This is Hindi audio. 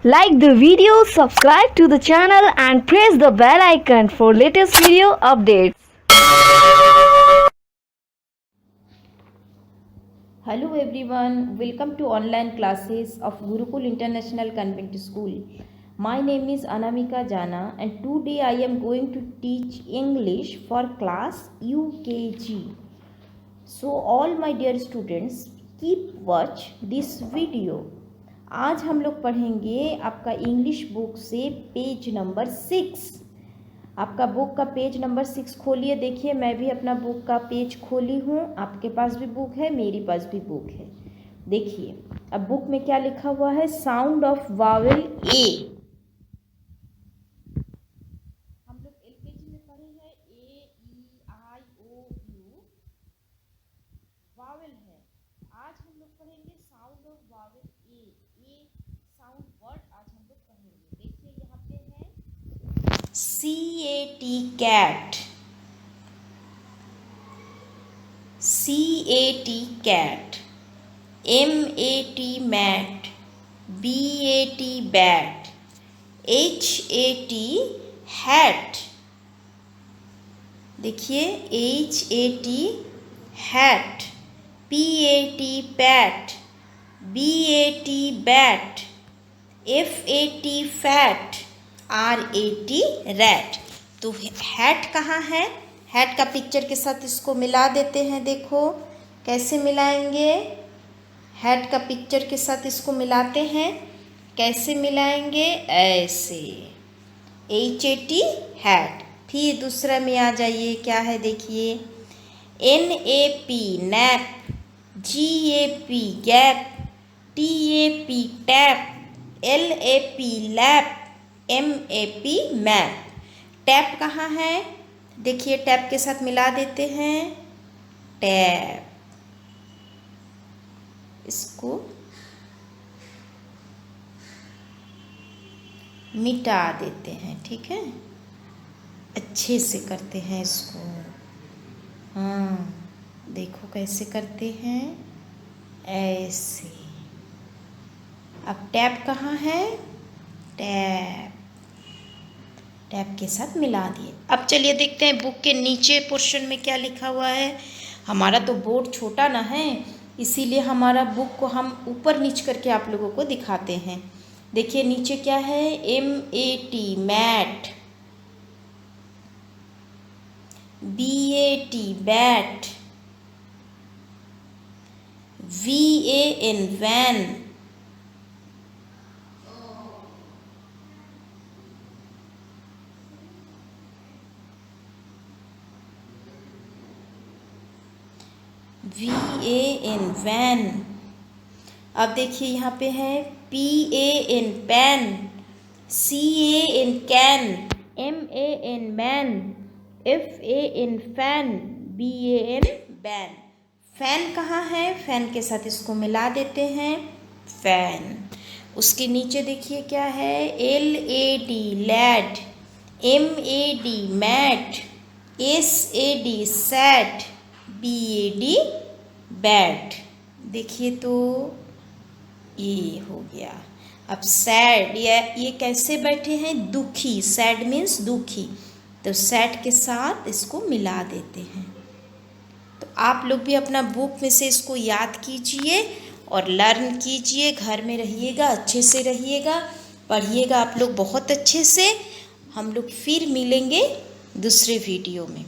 Like the video, subscribe to the channel and press the bell icon for latest video updates. Hello everyone, welcome to online classes of Gurukul International Convent School. My name is Anamika Jana and today I am going to teach English for class UKG. So all my dear students, keep watch this video. आज हम लोग पढ़ेंगे आपका इंग्लिश बुक से पेज नंबर 6। आपका बुक का पेज नंबर 6 खोलिए। देखिए मैं भी अपना बुक का पेज खोली हूँ, आपके पास भी बुक है, मेरे पास भी बुक है। देखिए अब बुक में क्या लिखा हुआ है, साउंड ऑफ वावेल ए। हम लोग एलकेजी में पढ़े हैं ए ई आई ओ यू वावेल है। आज हम लोग पढ़ेंगे sound of Wavell A sound word आज हम लोग पढ़ेंगे। देखिए यहाँ पे है CAT cat, CAT cat, MAT mat, BAT bat, HAT hat। देखिए HAT hat, PAT pat, BAT bat, FAT fat, RAT rat। तो हैट कहाँ है, हैट का पिक्चर के साथ इसको मिला देते हैं। देखो कैसे मिलाएंगे, हैट का पिक्चर के साथ इसको मिलाते हैं। कैसे मिलाएंगे, ऐसे HAT हैट। फिर दूसरा में आ जाइए, क्या है देखिए NAP nap, GAP gap, TAP tap, LAP lap, MAP map. Tap कहाँ है, देखिए टैप के साथ मिला देते हैं, टैप। इसको मिटा देते हैं, ठीक है, अच्छे से करते हैं इसको। हाँ देखो कैसे करते हैं, ऐसे। अब टैप कहाँ है, टैप, टैप के साथ मिला दिए। अब चलिए देखते हैं बुक के नीचे पोर्शन में क्या लिखा हुआ है। हमारा तो बोर्ड छोटा ना है, इसीलिए हमारा बुक को हम ऊपर नीच करके आप लोगों को दिखाते हैं। देखिए नीचे क्या है, MAT mat, BAT bat, VAN van, VAN van. अब देखिए यहाँ पे है PAN pan, CAN can, MAN man, FAN fan, BAN ban. Fan कहाँ है, फैन के साथ इसको मिला देते हैं, फैन। उसके नीचे देखिए क्या है, LAD lad, MAD mad, SAD sad, BAD bad. देखिए तो ये हो गया। अब सैड, ये कैसे बैठे हैं, दुखी, सैड मीन्स दुखी, तो सैड के साथ इसको मिला देते हैं। तो आप लोग भी अपना बुक में से इसको याद कीजिए और लर्न कीजिए। घर में रहिएगा, अच्छे से रहिएगा, पढ़िएगा आप लोग बहुत अच्छे से। हम लोग फिर मिलेंगे दूसरे वीडियो में।